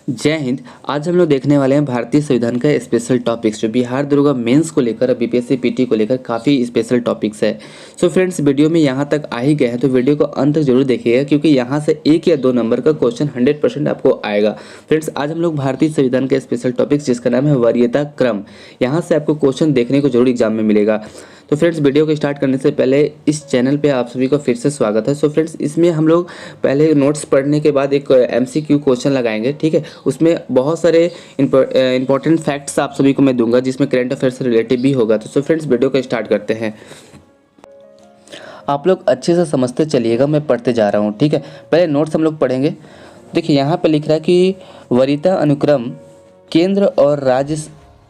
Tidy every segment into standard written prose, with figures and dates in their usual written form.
जय हिंद। आज हम लोग देखने वाले हैं भारतीय संविधान का स्पेशल टॉपिक्स जो बिहार दरोगा मेंस को लेकर बीपीएससी पीटी को लेकर काफ़ी स्पेशल टॉपिक्स है। सो फ्रेंड्स, वीडियो में यहाँ तक आ ही गए हैं तो वीडियो को अंत तक जरूर देखिएगा, क्योंकि यहाँ से 1 या 2 नंबर का क्वेश्चन 100% आपको आएगा। फ्रेंड्स, आज हम लोग भारतीय संविधान का स्पेशल टॉपिक्स जिसका नाम है वरीयता क्रम, यहाँ से आपको क्वेश्चन देखने को जरूर एग्जाम में मिलेगा। तो फ्रेंड्स, वीडियो को स्टार्ट करने से पहले इस चैनल पे आप सभी को फिर से स्वागत है। सो फ्रेंड्स, इसमें हम लोग पहले नोट्स पढ़ने के बाद एक एमसीक्यू क्वेश्चन लगाएंगे, ठीक है। उसमें बहुत सारे इंपॉर्टेंट फैक्ट्स आप सभी को मैं दूंगा, जिसमें करंट अफेयर से रिलेटिव भी होगा। तो सो फ्रेंड्स, वीडियो को स्टार्ट करते हैं। आप लोग अच्छे से समझते चलिएगा, मैं पढ़ते जा रहा हूँ, ठीक है। पहले नोट्स हम लोग पढ़ेंगे। देखिए, यहाँ पर लिख रहा है कि वरीयता अनुक्रम केंद्र और राज्य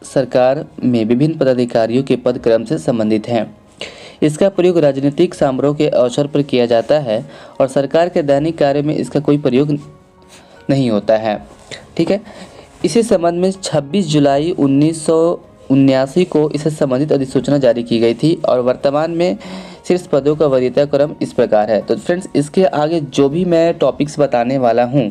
सरकार में विभिन्न पदाधिकारियों के पद क्रम से संबंधित हैं। इसका प्रयोग राजनीतिक समारोह के अवसर पर किया जाता है और सरकार के दैनिक कार्य में इसका कोई प्रयोग नहीं होता है, ठीक है। इसी संबंध में 26 जुलाई 1979 को इससे संबंधित अधिसूचना जारी की गई थी और वर्तमान में शीर्ष पदों का वरीयता क्रम इस प्रकार है। तो फ्रेंड्स, इसके आगे जो भी मैं टॉपिक्स बताने वाला हूँ,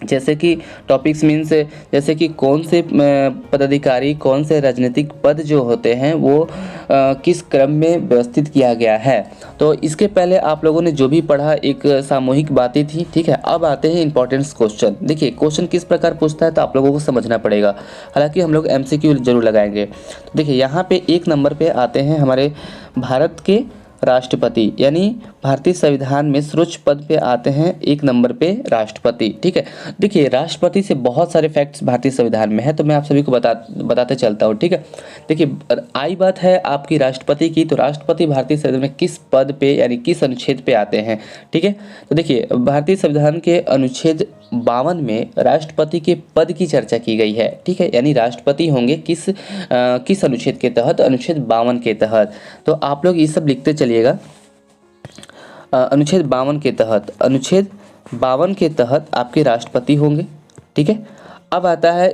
जैसे कि टॉपिक्स मीन्स जैसे कि कौन से पदाधिकारी, कौन से राजनीतिक पद जो होते हैं वो किस क्रम में व्यवस्थित किया गया है। तो इसके पहले आप लोगों ने जो भी पढ़ा एक सामूहिक बातें थी, ठीक है। अब आते हैं इंपॉर्टेंट क्वेश्चन। देखिए, क्वेश्चन किस प्रकार पूछता है तो आप लोगों को समझना पड़ेगा। हालांकि हम लोग एमसीक्यू जरूर लगाएंगे। तो देखिए, यहाँ पे 1 नंबर पे आते हैं हमारे भारत के राष्ट्रपति, यानी भारतीय संविधान में सर्वोच्च पद पे आते हैं 1 नंबर पे राष्ट्रपति, ठीक है। देखिए, राष्ट्रपति से बहुत सारे फैक्ट्स भारतीय संविधान में है, तो मैं आप सभी को बताते चलता हूँ, ठीक है। देखिए, आई बात है आपकी राष्ट्रपति की, तो राष्ट्रपति भारतीय संविधान में किस पद पे यानी किस अनुच्छेद पे आते हैं, ठीक है। तो देखिए, भारतीय संविधान के अनुच्छेद 52 में राष्ट्रपति के पद की चर्चा की गई है, ठीक है। यानी राष्ट्रपति होंगे किस अनुच्छेद के तहत, अनुच्छेद 52 के तहत। तो आप लोग ये सब लिखते चलिएगा। अनुच्छेद 52 के तहत आपके राष्ट्रपति होंगे, ठीक है। अब आता है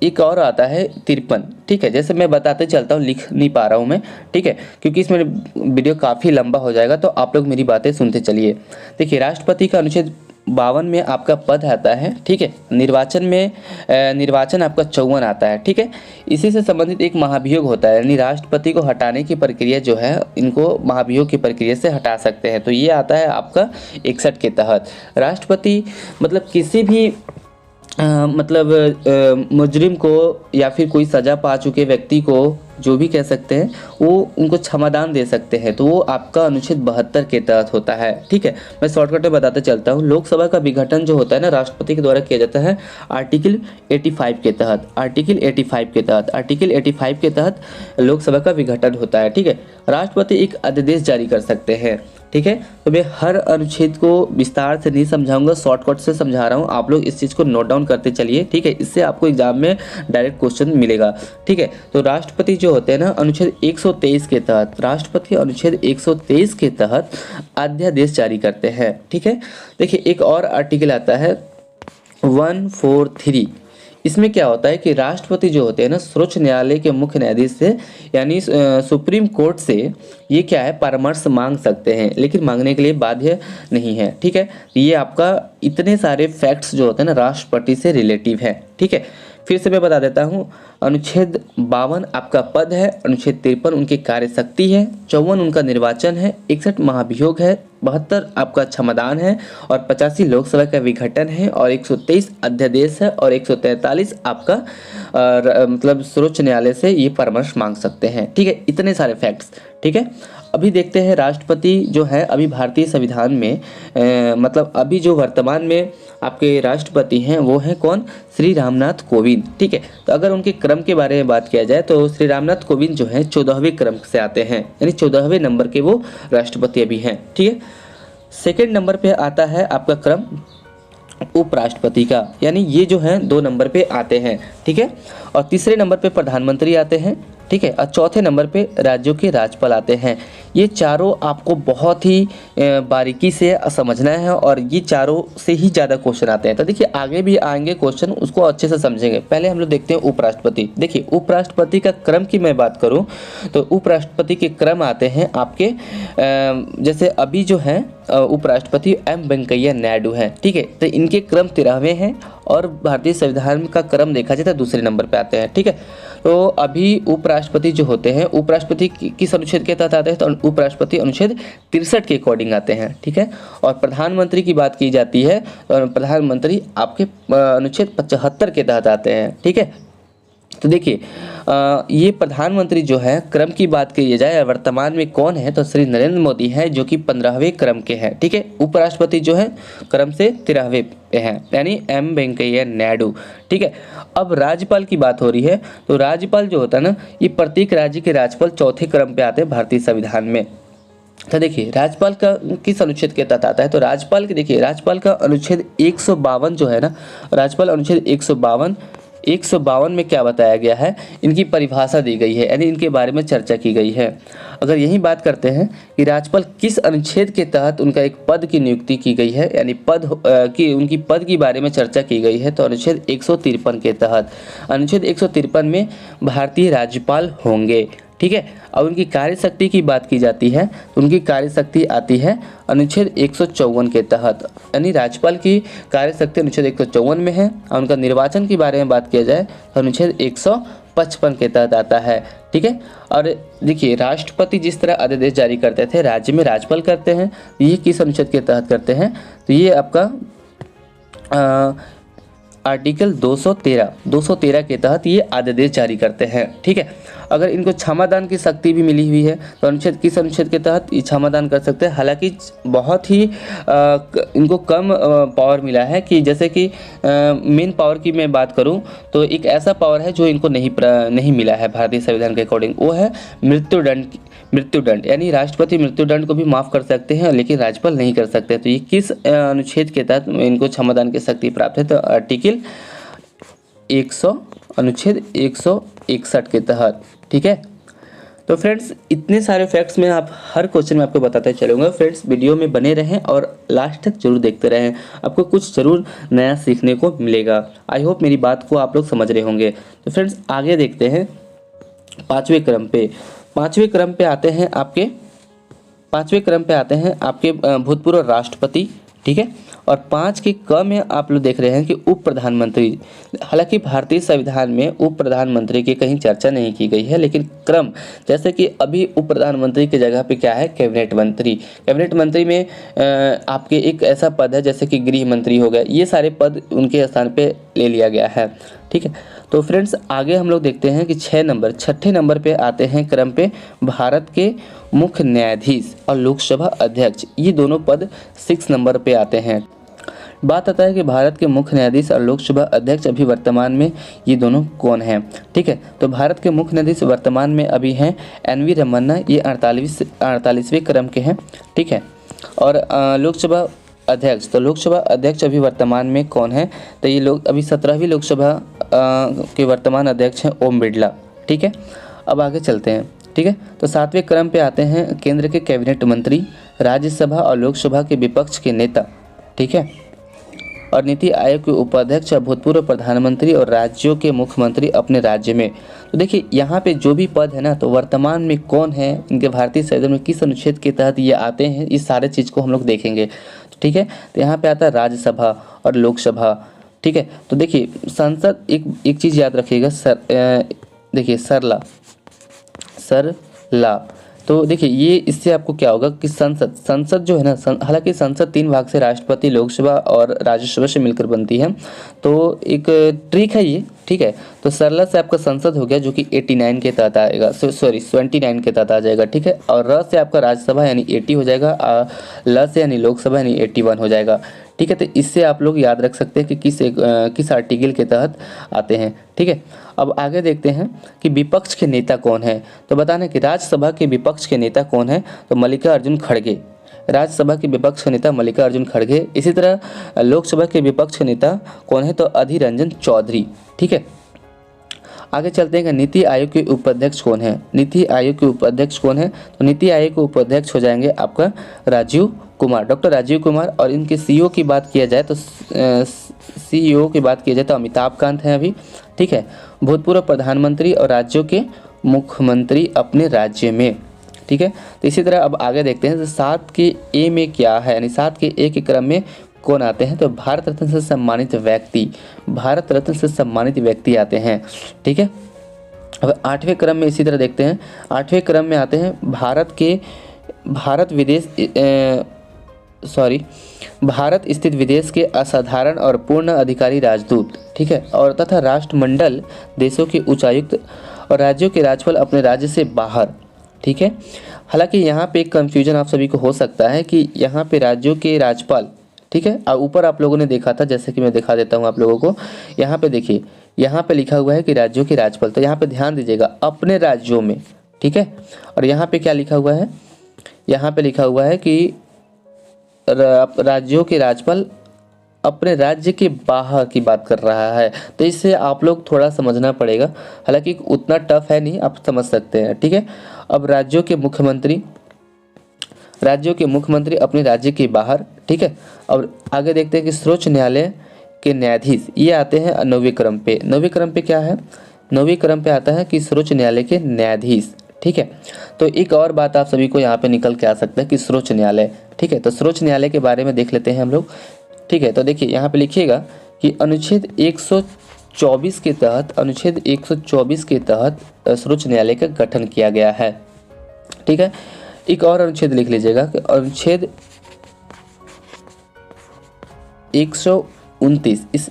एक और आता है 53, ठीक है। जैसे मैं बताते चलता हूँ, लिख नहीं पा रहा हूँ मैं, ठीक है, क्योंकि इसमें वीडियो काफ़ी लंबा हो जाएगा, तो आप लोग मेरी बातें सुनते चलिए। देखिए, राष्ट्रपति का अनुच्छेद 52 में आपका पद आता है, ठीक है। निर्वाचन आपका 54 आता है, ठीक है। इसी से संबंधित एक महाभियोग होता है, यानी राष्ट्रपति को हटाने की प्रक्रिया जो है, इनको महाभियोग की प्रक्रिया से हटा सकते हैं। तो ये आता है आपका 61 के तहत। राष्ट्रपति मतलब किसी भी मुजरिम को या फिर कोई सज़ा पा चुके व्यक्ति को, जो भी कह सकते हैं, वो उनको क्षमादान दे सकते हैं। तो वो आपका अनुच्छेद 72 के तहत होता है, ठीक है। मैं शॉर्टकट में बताते चलता हूँ। लोकसभा का विघटन जो होता है ना, राष्ट्रपति के द्वारा किया जाता है आर्टिकल 85 के तहत। आर्टिकल 85 के तहत लोकसभा का विघटन होता है, ठीक है। राष्ट्रपति एक अध्यादेश जारी कर सकते हैं, ठीक है। तो मैं हर अनुच्छेद को विस्तार से नहीं समझाऊंगा, शॉर्टकट से समझा रहा हूँ। आप लोग इस चीज़ को नोट डाउन करते चलिए, ठीक है। इससे आपको एग्जाम में डायरेक्ट क्वेश्चन मिलेगा, ठीक है। तो राष्ट्रपति जो होते हैं ना, अनुच्छेद 123 के तहत, राष्ट्रपति अनुच्छेद 123 के तहत अध्यादेश जारी करते हैं, ठीक है। देखिए, एक और आर्टिकल आता है 143। इसमें क्या होता है कि राष्ट्रपति जो होते हैं ना, सर्वोच्च न्यायालय के मुख्य न्यायाधीश से यानी सुप्रीम कोर्ट से ये क्या है, परामर्श मांग सकते हैं, लेकिन मांगने के लिए बाध्य नहीं है, ठीक है। ये आपका इतने सारे फैक्ट्स जो होते हैं ना, राष्ट्रपति से रिलेटिव है, ठीक है। फिर से मैं बता देता हूँ। अनुच्छेद 52 आपका पद है, अनुच्छेद 53 उनकी कार्य शक्ति है, 54 उनका निर्वाचन है, 61 महाभियोग है, 72 आपका क्षमादान है और 85 लोकसभा का विघटन है और 123 अध्यादेश है और 143 आपका मतलब सर्वोच्च न्यायालय से ये परामर्श मांग सकते हैं, ठीक है। इतने सारे फैक्ट्स, ठीक है। अभी देखते हैं राष्ट्रपति जो है अभी भारतीय संविधान में मतलब अभी जो वर्तमान में आपके राष्ट्रपति हैं वो हैं कौन, श्री रामनाथ कोविंद, ठीक है। तो अगर उनके क्रम के बारे में बात किया जाए तो श्री रामनाथ कोविंद जो है 14वें क्रम से आते हैं, यानी 14वें नंबर के वो राष्ट्रपति अभी हैं, ठीक है। सेकेंड नंबर पे आता है आपका क्रम उपराष्ट्रपति का, यानी ये जो है 2 नंबर पे आते हैं, ठीक है। और तीसरे नंबर पे प्रधानमंत्री आते हैं, ठीक है। और चौथे नंबर पे राज्यों के राज्यपाल आते हैं। ये चारों आपको बहुत ही बारीकी से समझना है और ये चारों से ही ज़्यादा क्वेश्चन आते हैं। तो देखिए आगे भी आएंगे क्वेश्चन, उसको अच्छे से समझेंगे। पहले हम लोग देखते हैं उपराष्ट्रपति। देखिए उपराष्ट्रपति का क्रम की मैं बात करूं तो उपराष्ट्रपति के क्रम आते हैं आपके जैसे अभी जो है उपराष्ट्रपति एम वेंकैया नायडू हैं, ठीक है। तो इनके क्रम 13वें हैं और भारतीय संविधान का क्रम देखा जाए तो दूसरे नंबर पे आते हैं, ठीक है। तो अभी उपराष्ट्रपति जो होते हैं, उपराष्ट्रपति किस अनुच्छेद के तहत आते हैं? तो उपराष्ट्रपति अनुच्छेद 63 के अकॉर्डिंग आते हैं, ठीक है। और प्रधानमंत्री की बात की जाती है तो प्रधानमंत्री आपके अनुच्छेद 75 के तहत आते हैं, ठीक है। तो देखिए ये प्रधानमंत्री जो है क्रम की बात की जाए वर्तमान में कौन है तो श्री नरेंद्र मोदी है, जो कि 15वें क्रम के हैं, ठीक है। उपराष्ट्रपति जो है क्रम से 13वें पे हैं, यानी एम वेंकैया नायडू, ठीक है। अब राज्यपाल की बात हो रही है तो राज्यपाल जो होता है ना, ये प्रत्येक राज्य के राज्यपाल चौथे क्रम पे आते हैं भारतीय संविधान में। तो देखिए राज्यपाल का किस अनुच्छेद के तहत आता है? तो राज्यपाल के देखिए राज्यपाल का अनुच्छेद 152 जो है ना, राज्यपाल अनुच्छेद 152 में क्या बताया गया है, इनकी परिभाषा दी गई है, यानी इनके बारे में चर्चा की गई है। अगर यही बात करते हैं कि राज्यपाल किस अनुच्छेद के तहत उनका एक पद की नियुक्ति की गई है, यानी उनकी पद के बारे में चर्चा की गई है, तो अनुच्छेद 153 के तहत। अनुच्छेद 153 में भारतीय राज्यपाल होंगे, ठीक है। अब उनकी कार्यशक्ति की बात की जाती है तो उनकी कार्यशक्ति आती है अनुच्छेद 154 के तहत, यानी राज्यपाल की कार्यशक्ति अनुच्छेद 154 में है। और उनका निर्वाचन के बारे में बात किया जाए तो अनुच्छेद 155 के तहत आता है, ठीक है। और देखिए राष्ट्रपति जिस तरह अध्यादेश जारी करते थे, राज्य में राज्यपाल करते हैं, ये किस अनुच्छेद के तहत करते हैं? तो ये आपका आर्टिकल 213 के तहत ये आदेश जारी करते हैं, ठीक है। अगर इनको क्षमादान की शक्ति भी मिली हुई है तो अनुच्छेद किस अनुच्छेद के तहत ये क्षमादान कर सकते हैं? हालांकि बहुत ही इनको कम पावर मिला है, कि जैसे कि मेन पावर की मैं बात करूं तो एक ऐसा पावर है जो इनको नहीं मिला है भारतीय संविधान के अकॉर्डिंग, वो है मृत्युदंड, यानी राष्ट्रपति मृत्युदंड को भी माफ़ कर सकते हैं लेकिन राज्यपाल नहीं कर सकते। तो ये किस अनुच्छेद के तहत इनको क्षमादान की शक्ति प्राप्त है? तो आर्टिकल अनुच्छेद 161 के तहत, ठीक है। तो फ्रेंड्स इतने सारे फैक्ट्स में आप हर क्वेश्चन में आपको बताते चलूँगा। फ्रेंड्स वीडियो में बने रहें और लास्ट तक जरूर देखते रहें, आपको कुछ ज़रूर नया सीखने को मिलेगा। आई होप मेरी बात को आप लोग समझ रहे होंगे। तो फ्रेंड्स आगे देखते हैं पाँचवें क्रम पे आते हैं आपके भूतपूर्व राष्ट्रपति, ठीक है। और 5 के क में आप लोग देख रहे हैं कि उप प्रधानमंत्री। हालांकि भारतीय संविधान में उप प्रधानमंत्री की कहीं चर्चा नहीं की गई है, लेकिन क्रम जैसे कि अभी उप प्रधानमंत्री की जगह पे क्या है? कैबिनेट मंत्री में आपके एक ऐसा पद है जैसे कि गृह मंत्री हो गया, ये सारे पद उनके स्थान पे ले लिया गया है, ठीक है। तो फ्रेंड्स आगे हम लोग देखते हैं कि छठे नंबर पे आते हैं क्रम पे भारत के मुख्य न्यायाधीश और लोकसभा अध्यक्ष, ये दोनों पद 6 नंबर पे आते हैं। बात आता है कि भारत के मुख्य न्यायाधीश और लोकसभा अध्यक्ष अभी वर्तमान में ये दोनों कौन हैं, ठीक है। तो भारत के मुख्य न्यायाधीश वर्तमान में अभी हैं NV रमन्ना, ये 48वें क्रम के हैं, ठीक है। और लोकसभा अध्यक्ष अभी वर्तमान में कौन है? तो ये लोग अभी 17वीं लोकसभा के वर्तमान अध्यक्ष हैं ओम बिरला, ठीक है। अब आगे चलते हैं, ठीक है। तो 7वें क्रम पे आते हैं केंद्र के कैबिनेट मंत्री, राज्यसभा और लोकसभा के विपक्ष के नेता, ठीक है। और नीति आयोग के उपाध्यक्ष, भूतपूर्व प्रधानमंत्री और राज्यों के मुख्यमंत्री अपने राज्य में। तो देखिए यहाँ पे जो भी पद है ना, तो वर्तमान में कौन है, इनके भारतीय संविधान में किस अनुच्छेद के तहत ये आते हैं, इस सारे चीज़ को हम लोग देखेंगे, ठीक है। तो यहाँ पे आता है राज्यसभा और लोकसभा, ठीक है। तो देखिए संसद, एक चीज़ याद रखिएगा देखिए सरला। तो देखिए ये इससे आपको क्या होगा कि संसद जो है ना, हालांकि संसद 3 भाग से राष्ट्रपति, लोकसभा और राज्यसभा से मिलकर बनती है, तो एक ट्रिक है ये, ठीक है। तो सरला से आपका संसद हो गया जो कि 89 के तहत आएगा, 29 के तहत आ जाएगा, ठीक है। और र से आपका राज्यसभा यानी 80 हो जाएगा, ल से यानी लोकसभा यानी 81 हो जाएगा, ठीक है। तो इससे आप लोग याद रख सकते हैं कि किस आर्टिकल के तहत आते हैं, ठीक है। अब आगे देखते हैं कि विपक्ष के नेता कौन है। तो बताना कि राज्यसभा के विपक्ष के नेता कौन है? तो मल्लिकार्जुन खड़गे, राज्यसभा के विपक्ष के नेता मल्लिकार्जुन खड़गे। इसी तरह लोकसभा के विपक्ष के नेता कौन है? तो अधीर रंजन चौधरी, ठीक है। आगे चलते हैं कि नीति आयोग के उपाध्यक्ष कौन है। नीति आयोग के उपाध्यक्ष कौन है, तो नीति आयोग के उपाध्यक्ष हो जाएंगे आपका राजीव कुमार, डॉक्टर राजीव कुमार। और इनके सीईओ की बात किया जाए तो सीईओ की बात की जाए तो अमिताभ कांत हैं अभी, ठीक है। भूतपूर्व प्रधानमंत्री और राज्यों के मुख्यमंत्री अपने राज्य में, ठीक है। तो इसी तरह अब आगे देखते हैं तो 7 के ए में क्या है, यानी 7 के ए के क्रम में कौन आते हैं, तो भारत रत्न से सम्मानित व्यक्ति, भारत रत्न से सम्मानित व्यक्ति आते हैं, ठीक है। अब 8वें क्रम में इसी तरह देखते हैं, 8वें क्रम में आते हैं भारत स्थित विदेश के असाधारण और पूर्ण अधिकारी राजदूत, ठीक है, और तथा राष्ट्रमंडल देशों के उच्चायुक्त और राज्यों के राज्यपाल अपने राज्य से बाहर, ठीक है। हालांकि यहाँ पे एक कंफ्यूजन आप सभी को हो सकता है कि यहाँ पे राज्यों के राज्यपाल, ठीक है, और ऊपर आप लोगों ने देखा था, जैसे कि मैं दिखा देता हूँ आप लोगों को। यहाँ पे देखिए, यहाँ पे लिखा हुआ है कि राज्यों के राज्यपाल, तो यहाँ पे ध्यान दीजिएगा अपने राज्यों में, ठीक है। और यहाँ पे क्या लिखा हुआ है, यहाँ पे लिखा हुआ है कि राज्यों के राज्यपाल अपने राज्य के बाहर की बात कर रहा है, तो इससे आप लोग थोड़ा समझना पड़ेगा। हालांकि उतना टफ है नहीं, आप समझ सकते हैं, ठीक है। अब राज्यों के मुख्यमंत्री अपने राज्य के बाहर, ठीक है। और आगे देखते हैं कि सर्वोच्च न्यायालय के न्यायाधीश, ये आते हैं 9वें क्रम पे। 9वें क्रम पे क्या है, 9वें क्रम पे आता है कि सर्वोच्च न्यायालय के न्यायाधीश, ठीक है। तो एक और बात आप सभी को यहाँ पे निकल के आ सकता है कि सर्वोच्च न्यायालय, ठीक है। तो सर्वोच्च न्यायालय के बारे में देख लेते हैं हम लोग, ठीक है। तो देखिए यहाँ पे लिखिएगा कि अनुच्छेद 124 के तहत सर्वोच्च न्यायालय का गठन किया गया है, ठीक है। एक और अनुच्छेद लिख लीजिएगा कि अनुच्छेद 129 इस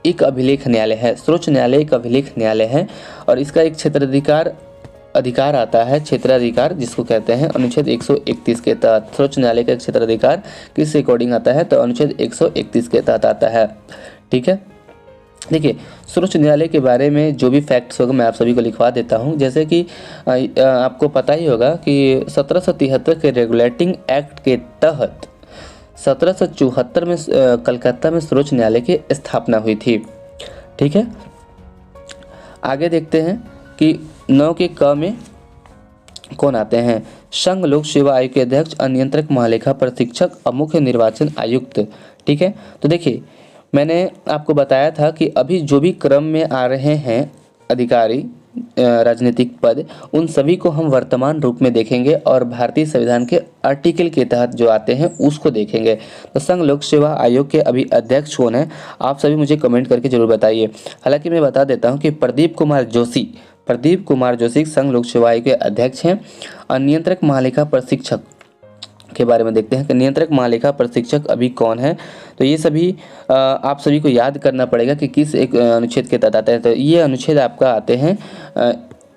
एक अभिलेख न्यायालय है, सर्वोच्च न्यायालय एक अभिलेख न्यायालय है, और इसका एक क्षेत्राधिकार आता है, क्षेत्राधिकार जिसको कहते हैं अनुच्छेद 131 के तहत। सर्वोच्च न्यायालय का क्षेत्राधिकार किस अकॉर्डिंग आता है, तो अनुच्छेद 131 के तहत आता है, ठीक है। देखिए सर्वोच्च न्यायालय के बारे में जो भी फैक्ट्स होगा मैं आप सभी को लिखवा देता हूं। जैसे कि आपको पता ही होगा कि 1773 के रेगुलेटिंग एक्ट के तहत 1774 में कलकत्ता में सर्वोच्च न्यायालय की स्थापना हुई थी, ठीक है। आगे देखते हैं कि 9 के क में कौन आते हैं, संघ लोक सेवा आयोग के अध्यक्ष, अनियंत्रक, महालेखा परीक्षक और मुख्य निर्वाचन आयुक्त, ठीक है। तो देखिए मैंने आपको बताया था कि अभी जो भी क्रम में आ रहे हैं अधिकारी राजनीतिक पद, उन सभी को हम वर्तमान रूप में देखेंगे और भारतीय संविधान के आर्टिकल के तहत जो आते हैं उसको देखेंगे। तो संघ लोक सेवा आयोग के अभी अध्यक्ष कौन है, आप सभी मुझे कमेंट करके जरूर बताइए। हालांकि मैं बता देता हूं कि प्रदीप कुमार जोशी संघ लोक सेवा आयोग के अध्यक्ष हैं। और नियंत्रक महालेखा परीक्षक के बारे में देखते हैं कि नियंत्रक महालेखा परीक्षक अभी कौन है। तो ये सभी आप सभी को याद करना पड़ेगा कि किस एक अनुच्छेद के तहत आता है। तो ये अनुच्छेद आपका आते हैं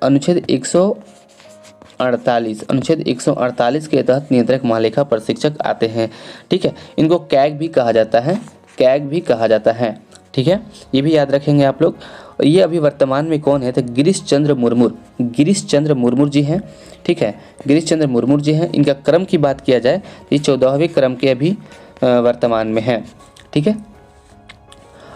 अनुच्छेद 148 के तहत नियंत्रक महालेखा परीक्षक आते हैं, ठीक है। इनको कैग भी कहा जाता है, ठीक है। ये भी याद रखेंगे आप लोग। ये अभी वर्तमान में कौन है, तो गिरीश चंद्र मुर्मू जी हैं, ठीक है। गिरीश चंद्र मुर्मू जी हैं। इनका क्रम की बात किया जाए तो ये 14वें क्रम के अभी वर्तमान में है, ठीक है।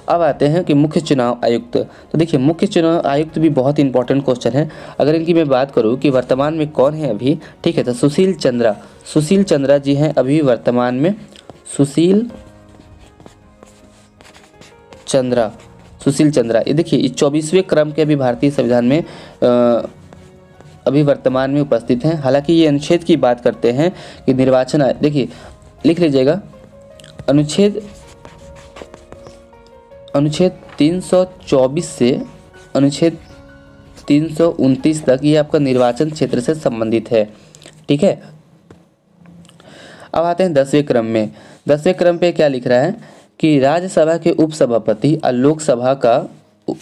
अब आते हैं कि मुख्य चुनाव आयुक्त। तो देखिए मुख्य चुनाव आयुक्त भी बहुत इंपॉर्टेंट क्वेश्चन है। अगर इनकी मैं बात करूं कि वर्तमान में कौन है अभी, ठीक है, तो सुशील चंद्रा जी हैं अभी वर्तमान में। सुशील चंद्रा ये देखिए इस 24वें क्रम के अभी भारतीय संविधान में अभी वर्तमान में उपस्थित हैं। हालांकि ये अनुच्छेद की बात करते हैं कि निर्वाचन, देखिए लिख लीजिएगा अनुच्छेद 324 से अनुच्छेद 329 तक ये आपका निर्वाचन क्षेत्र से संबंधित है, ठीक है। अब आते हैं 10वें क्रम में। 10वें क्रम पे क्या लिख रहा है कि राज्यसभा के उपसभापति और लोकसभा का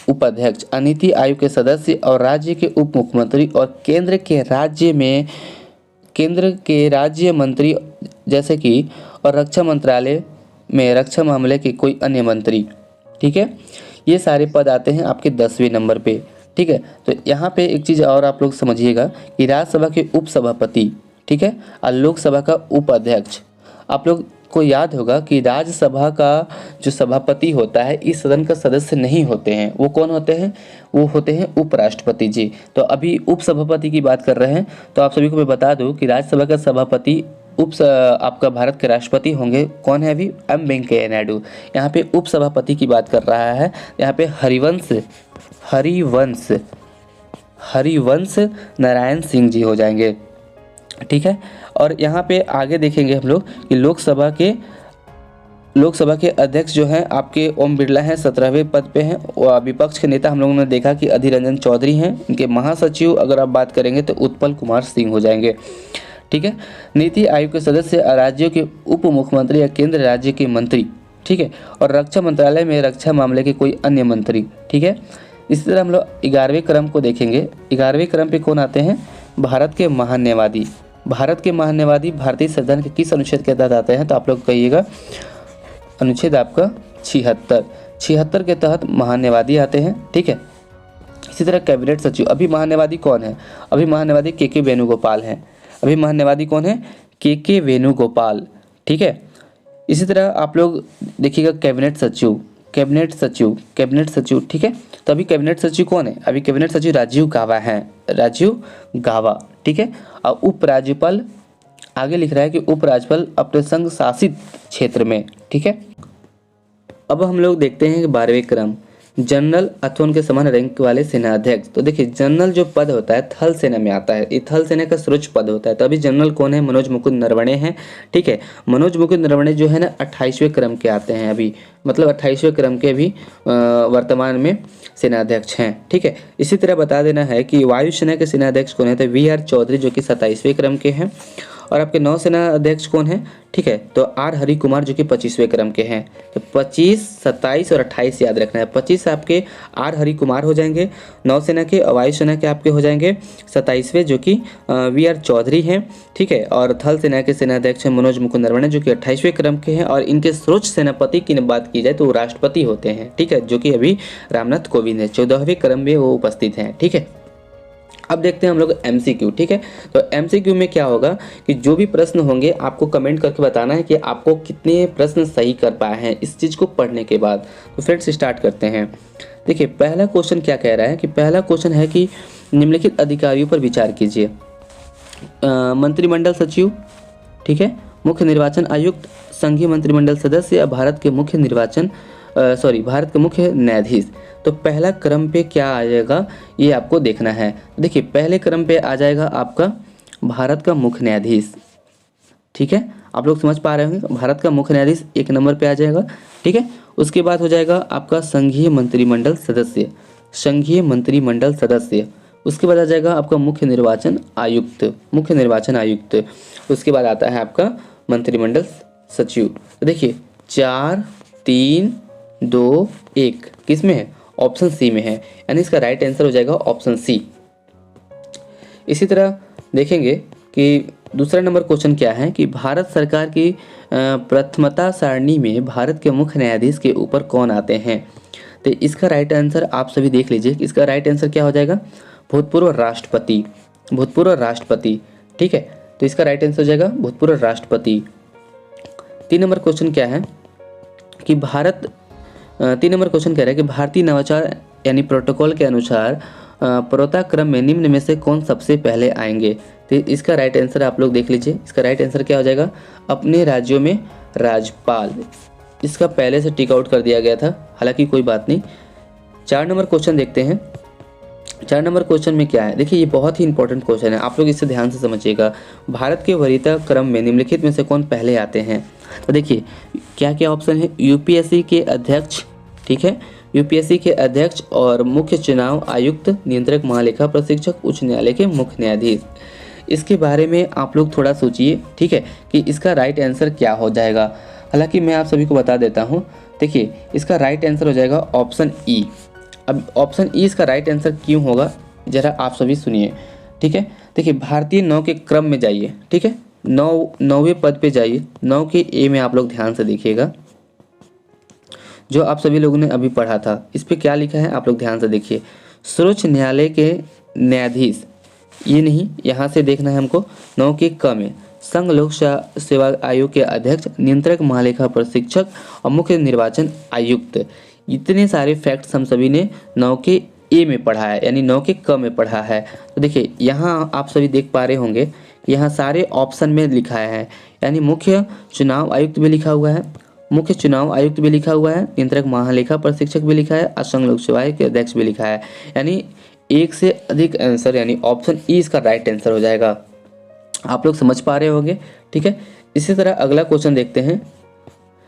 उपाध्यक्ष, नीति आयोग के सदस्य और राज्य के उप मुख्यमंत्री और केंद्र के राज्य मंत्री जैसे कि और रक्षा मंत्रालय में रक्षा मामले के कोई अन्य मंत्री, ठीक है। ये सारे पद आते हैं आपके 10वें नंबर पे, ठीक है। तो यहाँ पे एक चीज़ और आप लोग समझिएगा कि राज्यसभा के उपसभापति, ठीक है, और लोकसभा का उपाध्यक्ष, आप लोग को याद होगा कि राज्यसभा का जो सभापति होता है इस सदन का सदस्य नहीं होते हैं। वो कौन होते हैं? वो होते हैं उपराष्ट्रपति जी। तो अभी उपसभापति की बात कर रहे हैं। तो आप सभी को मैं बता दूं कि राज्यसभा का सभापति आपका भारत के राष्ट्रपति होंगे। कौन है अभी? एम वेंकैया नायडू। यहाँ पे उपसभापति की बात कर रहा है। यहाँ पे हरिवंश नारायण सिंह जी हो जाएंगे, ठीक है। और यहाँ पे आगे देखेंगे हम लोग कि लोकसभा के अध्यक्ष जो हैं आपके ओम बिरला हैं, 17वें पद पे हैं। और विपक्ष के नेता हम लोगों ने देखा कि अधीर रंजन चौधरी हैं। इनके महासचिव अगर आप बात करेंगे तो उत्पल कुमार सिंह हो जाएंगे, ठीक है। नीति आयोग के सदस्य राज्यों के उप मुख्यमंत्री या केंद्र राज्य के मंत्री, ठीक है। और रक्षा मंत्रालय में रक्षा मामले के कोई अन्य मंत्री, ठीक है। इसी तरह हम लोग 11वें क्रम को देखेंगे। 11वें क्रम पे कौन आते हैं? भारत के महान्यायवादी भारतीय संविधान के किस अनुच्छेद के तहत आते हैं? तो आप लोग कहिएगा अनुच्छेद आपका 76 के तहत महान्यायवादी आते हैं, ठीक है। इसी तरह कैबिनेट सचिव, अभी महान्यायवादी कौन है? अभी महान्यायवादी के वेणुगोपाल हैं। अभी महान्यायवादी कौन है? के वेणुगोपाल, ठीक है। इसी तरह आप लोग देखिएगा कैबिनेट सचिव, ठीक है। तो अभी कैबिनेट सचिव कौन है? अभी कैबिनेट सचिव राजीव गाबा, ठीक है। और उपराज्यपाल आगे लिख रहा है कि उपराज्यपाल अपने संघ शासित क्षेत्र में, ठीक है। अब हम लोग देखते हैं कि 12वें क्रम जनरल अथवा उनके समान रैंक वाले सेनाध्यक्ष। तो देखिए जनरल जो पद होता है थल सेना में आता है, ये थल सेना का सर्वोच्च पद होता है। तो अभी जनरल कौन है? मनोज मुकुंद नरवणे हैं, ठीक है। मनोज मुकुंद नरवणे जो है ना 28वें क्रम के आते हैं अभी, मतलब 28वें क्रम के भी वर्तमान में सेनाध्यक्ष हैं, ठीक है। इसी तरह बता देना है कि वायुसेना के सेनाध्यक्ष कौन है? तो वी.आर. चौधरी जो कि 27वें क्रम के हैं। और आपके नौसेना अध्यक्ष कौन है? ठीक है, तो आर हरि कुमार जो कि 25वें क्रम के हैं। तो 25, 27 और 28 याद रखना है। 25 आपके आर हरि कुमार हो जाएंगे, नौसेना के वायुसेना के आपके हो जाएंगे 27वें जो कि वी.आर. चौधरी हैं, ठीक है। और थल सेना के सेनाध्यक्ष हैं मनोज मुकुंद नरवणे जो कि 28वें क्रम के हैं। और इनके सर्वोच्च सेनापति की बात की जाए तो वो राष्ट्रपति होते हैं, ठीक है, जो कि अभी रामनाथ कोविंद है, 14वें क्रम में वो उपस्थित हैं, ठीक है। अब देखते हैं हम लोग एमसीक्यू, ठीक है। तो एमसीक्यू में क्या होगा कि जो भी प्रश्न होंगे आपको कमेंट करके बताना है कि आपको कितने प्रश्न सही कर पाए हैं इस चीज़ को पढ़ने के बाद। तो फ्रेंड्स स्टार्ट करते हैं। देखिए पहला क्वेश्चन क्या कह रहा है कि पहला क्वेश्चन है कि निम्नलिखित अधिकारियों पर विचार कीजिए। मंत्रिमंडल सचिव, ठीक है, मुख्य निर्वाचन आयुक्त, संघीय मंत्रिमंडल सदस्य या भारत के मुख्य न्यायाधीश। तो पहला क्रम पे क्या आ जाएगा ये आपको देखना है। देखिए पहले क्रम पे आ जाएगा आपका भारत का मुख्य न्यायाधीश, ठीक है, आप लोग समझ पा रहे होंगे। भारत का मुख्य न्यायाधीश 1 नंबर पे आ जाएगा, ठीक है। उसके बाद हो जाएगा आपका संघीय मंत्रिमंडल सदस्य। उसके बाद आ जाएगा आपका मुख्य निर्वाचन आयुक्त। उसके बाद आता है आपका मंत्रिमंडल सचिव। तो देखिए 4, 3, 2, 1 किस में है? ऑप्शन सी में है, यानी इसका राइट आंसर हो जाएगा ऑप्शन सी। इसी तरह देखेंगे कि दूसरा नंबर क्वेश्चन क्या है कि भारत सरकार की प्रथमता सारणी में भारत के मुख्य न्यायाधीश के ऊपर कौन आते हैं? तो इसका राइट आंसर आप सभी देख लीजिए, इसका राइट आंसर क्या हो जाएगा? भूतपूर्व राष्ट्रपति, ठीक है। तो इसका राइट आंसर हो जाएगा भूतपूर्व राष्ट्रपति। 3 नंबर क्वेश्चन क्या है कि 3 नंबर क्वेश्चन कह रहा है कि भारतीय नवाचार यानी प्रोटोकॉल के अनुसार प्रवक्ता क्रम में निम्न में से कौन सबसे पहले आएंगे? तो इसका राइट आंसर आप लोग देख लीजिए, इसका राइट आंसर क्या हो जाएगा? अपने राज्यों में राज्यपाल। इसका पहले से टिक आउट कर दिया गया था, हालांकि कोई बात नहीं। 4 नंबर क्वेश्चन देखते हैं। 4 नंबर क्वेश्चन में क्या है? देखिए ये बहुत ही इंपॉर्टेंट क्वेश्चन है, आप लोग इसे ध्यान से समझिएगा। भारत के वरीयता क्रम में निम्नलिखित में से कौन पहले आते हैं? तो देखिए क्या क्या ऑप्शन है? यूपीएससी के अध्यक्ष, ठीक है, यूपीएससी के अध्यक्ष और मुख्य चुनाव आयुक्त, नियंत्रक, महालेखा परीक्षक, उच्च न्यायालय के मुख्य न्यायाधीश। इसके बारे में आप लोग थोड़ा सोचिए, ठीक है, कि इसका राइट आंसर क्या हो जाएगा। हालांकि मैं आप सभी को बता देता हूँ, देखिए इसका राइट आंसर हो जाएगा ऑप्शन ई। अब ऑप्शन ई इसका राइट आंसर क्यों होगा जरा आप सभी सुनिए, ठीक है। देखिए भारतीय नौ के क्रम में जाइए, ठीक है, 9वें पद पे जाइए। 9 के ए में आप लोग ध्यान से देखिएगा, जो आप सभी लोगों ने अभी पढ़ा था, इस पे क्या लिखा है आप लोग ध्यान से देखिए। सर्वोच्च न्यायालय के न्यायाधीश, ये नहीं, यहाँ से देखना है हमको 9 के क में। संघ लोक सेवा आयोग के अध्यक्ष, नियंत्रक, महालेखा परीक्षक और मुख्य निर्वाचन आयुक्त। इतने सारे फैक्ट्स हम सभी ने 9 के ए में पढ़ा है, यानी 9 के क में पढ़ा है। तो देखिए यहाँ आप सभी देख पा रहे होंगे, यहाँ सारे ऑप्शन में लिखा है, यानी मुख्य चुनाव आयुक्त भी लिखा हुआ है, मुख्य चुनाव आयुक्त भी लिखा हुआ है, नियंत्रक महालेखा परीक्षक भी लिखा है और संघ लोक सेवा आयोग के अध्यक्ष भी लिखा है। यानी एक से अधिक आंसर, यानी ऑप्शन ई इसका राइट आंसर हो जाएगा। आप लोग समझ पा रहे होंगे, ठीक है। इसी तरह अगला क्वेश्चन देखते हैं।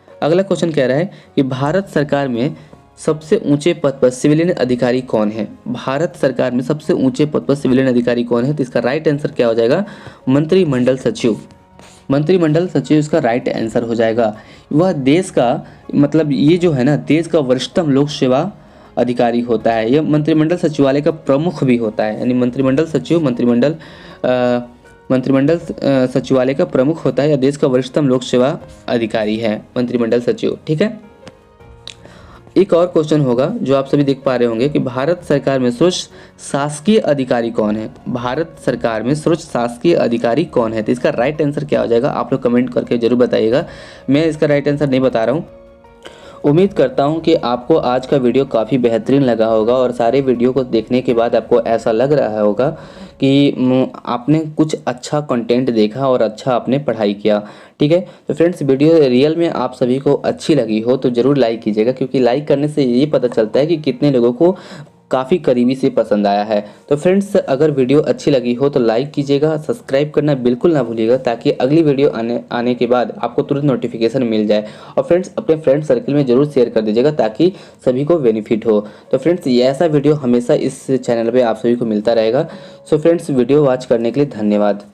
अगला क्वेश्चन कह रहा है कि भारत सरकार में सबसे ऊंचे पद पर सिविलियन अधिकारी कौन है? भारत सरकार में सबसे ऊंचे पद पर सिविलियन अधिकारी कौन है? तो इसका राइट आंसर क्या हो जाएगा? मंत्रिमंडल सचिव। मंत्रिमंडल सचिव इसका राइट आंसर हो जाएगा। वह देश का, मतलब ये जो है ना, देश का वरिष्ठतम लोक सेवा अधिकारी होता है। यह मंत्रिमंडल सचिवालय का प्रमुख भी होता है, यानी मंत्रिमंडल सचिव मंत्रिमंडल सचिवालय का प्रमुख होता है या देश का वरिष्ठतम लोक सेवा अधिकारी है मंत्रिमंडल सचिव, ठीक है। एक और क्वेश्चन होगा जो आप सभी देख पा रहे होंगे कि भारत सरकार में सर्वोच्च शासकीय अधिकारी कौन है? भारत सरकार में सर्वोच्च शासकीय अधिकारी कौन है? तो इसका राइट आंसर क्या हो जाएगा? आप लोग कमेंट करके जरूर बताइएगा। मैं इसका राइट आंसर नहीं बता रहा हूँ। उम्मीद करता हूं कि आपको आज का वीडियो काफ़ी बेहतरीन लगा होगा और सारे वीडियो को देखने के बाद आपको ऐसा लग रहा होगा कि आपने कुछ अच्छा कंटेंट देखा और अच्छा आपने पढ़ाई किया, ठीक है। तो फ्रेंड्स, वीडियो रियल में आप सभी को अच्छी लगी हो तो ज़रूर लाइक कीजिएगा, क्योंकि लाइक करने से ये पता चलता है कि कितने लोगों को काफ़ी करीबी से पसंद आया है। तो फ्रेंड्स, अगर वीडियो अच्छी लगी हो तो लाइक कीजिएगा, सब्सक्राइब करना बिल्कुल ना भूलिएगा, ताकि अगली वीडियो आने के बाद आपको तुरंत नोटिफिकेशन मिल जाए। और फ्रेंड्स, अपने फ्रेंड सर्कल में ज़रूर शेयर कर दीजिएगा ताकि सभी को बेनिफिट हो। तो फ्रेंड्स, ये ऐसा वीडियो हमेशा इस चैनल पर आप सभी को मिलता रहेगा। सो फ्रेंड्स, वीडियो वॉच करने के लिए धन्यवाद।